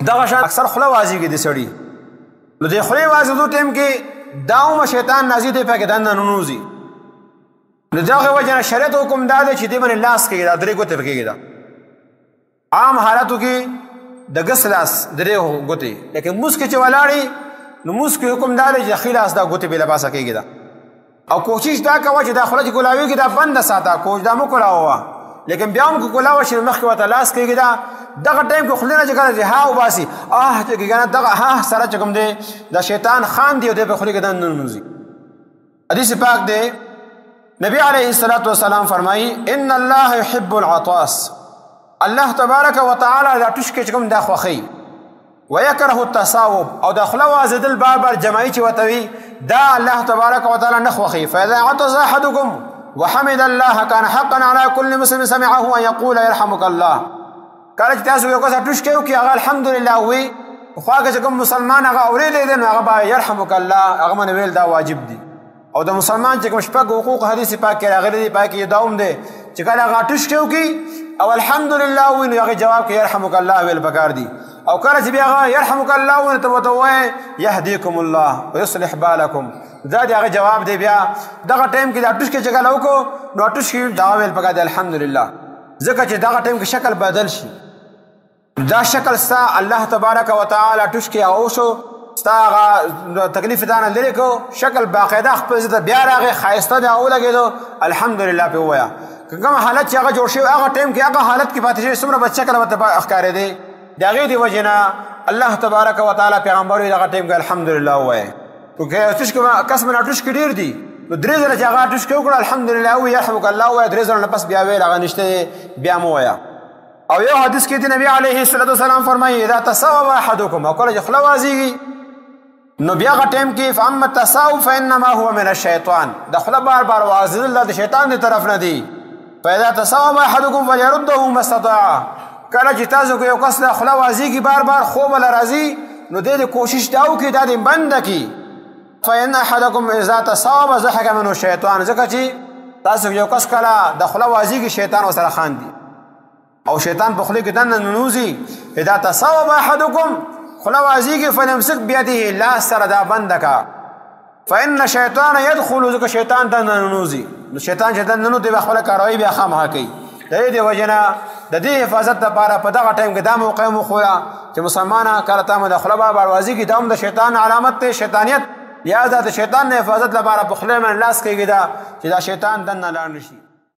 دغه شان اکثر خوله وازیږي د سړي نو د خولې وازېدو ټایم کې دا هم شیطان نازي دی پکې دننه ننوځي نو دغه وجه نه شریعت حکم دا دی چې دې باندې لاس کېږي دا درې ګوتې پکې کېږي عام حالاتو کې د ګس لاس درې ګوتې لیکن موس کې چې ولاړې نو موس کې حکم دا دی چې ښي لاس دا ګوتې بې له پاسه کېږي دا او کوشش دا کوه چې دا خوله چې کولاوېږي دا بنده ساته کوچ دا مه کولاوه لیکن بیا هم که کولاوه شي مخکې ورته لاس کېږي دا دغه ټایم کې خولې نه چې کله چې ها وباسي چې کېږي نه دغه ها سره چې کوم دی دا شیطان خاندي او دی په خولې کې دننه ننوځي حدیث پاک دی نبی علیه الصلاة والسلام فرمایي ان الله يحب العطاس الله تبارک وتعالی دا ټوشکې چې کوم دا خوښوي ويكره التصاوب او دا خوله وازېدل بار بار جماعي چې ورته وي دا الله تبارک وتعالی نه خوښوي فاذا عطس احدكم وحمد الله كان حقا على كل مسلم سمعه ان يقول يرحمك الله کله چې تاسو یو کس ټوشکې وکړي هغه الحمدلله وي خو هغه چې کوم مسلمان هغه اورېدلی دی نو هغه به يرحمك الله هغه باندې ویل دا واجب دي او د مسلمان چې کوم شپږ حقوق حدیث پاک کې راغلي دي پاک کې دا هم دی چې کله هغه ټوشکې وکړي او الحمدلله وي نو هغه جواب کې يرحمك الله ویل پکار دي او کله چې بیا هغه يرحمك الله وي ته ورته ووایې يهديكم الله ويصلح بالكم دا د هغه جواب دی بیا دغه ټایم کې دا ټوشکې چې کله وکړو نو ټوشکې دغه ویل پکار دی الحمدلله ځکه چې دغه ټایم کې شکل بدل شي دا شکل ستا الله تبارک وتعالی ټوشکې هغه وشو ستا هغه تکلیف تا نه لرې کړو شکل باقاعده خپل ځای ته بیا راغی ښایسته دی هغه ولګېدو الحمدلله پرې ووایه که کوم حالت چې هغه جوړ شوی هغه ټایم کې هغه حالت کې پاتې شوی څومره بد شکل ورته ښکارېدی د هغې د وجې نه الله تبارک وتعالی پیغمبر وي دغه ټایم کې الحمدلله ووایه که ټوشکې کس باندې ټوشکې ډېر دي نو درې ځله چې هغه ټوشکې وکړه الحمدلله ووایي یرحمک الله ووایه درې ځله نه پس بیا ویل هغه نشته بیا مه ووایه او یو حدیث کې د نبی علیه الصلاة والسلام فرمایي اذا تصاوب احدکم او کله چې خوله وازېږي نو بیا هغه ټایم کې فاما التصاوب فانما هو من الشیطان د خوله بار بار وازېدل دا د شیطان د طرف نه دي فاذا تصاوب احدکم فليرده ما استطاع کله چې تاسو کو یو کس د خوله وازېږي بار بار خوب له راځي نو دې کوشش دا وکړي دا دې بنده کړي فإن احدکم اذا تصاوب ضحك منه الشیطان ځکه چې تاسو یو کس کله د خوله وازېږي شیطان ورسره خاندي او شیطان په خولې کې دننه ننوځي اذا تصاوب احدکم خوله وازېږي فليمسك بيده لاس سره دا بنده کا فإن الشیطان يدخل ځکه شیطان دننه ننوځي نو شیطان چې دننه ننوځي بیا خپله کاروي بیا خامخا کوي د دې د وجې نه د دې حفاظت لپاره په دغه ټایم کې دا موقع وخوره چې مسلمانه کله تا مو د خوله بار وازېږي دا هم د شیطان علامت دی شیطانیت لہذا د شیطان نه حفاظت لپاره په خوله باندې لاس کېږي دا چې دا شیطان دننه لاړ نه شي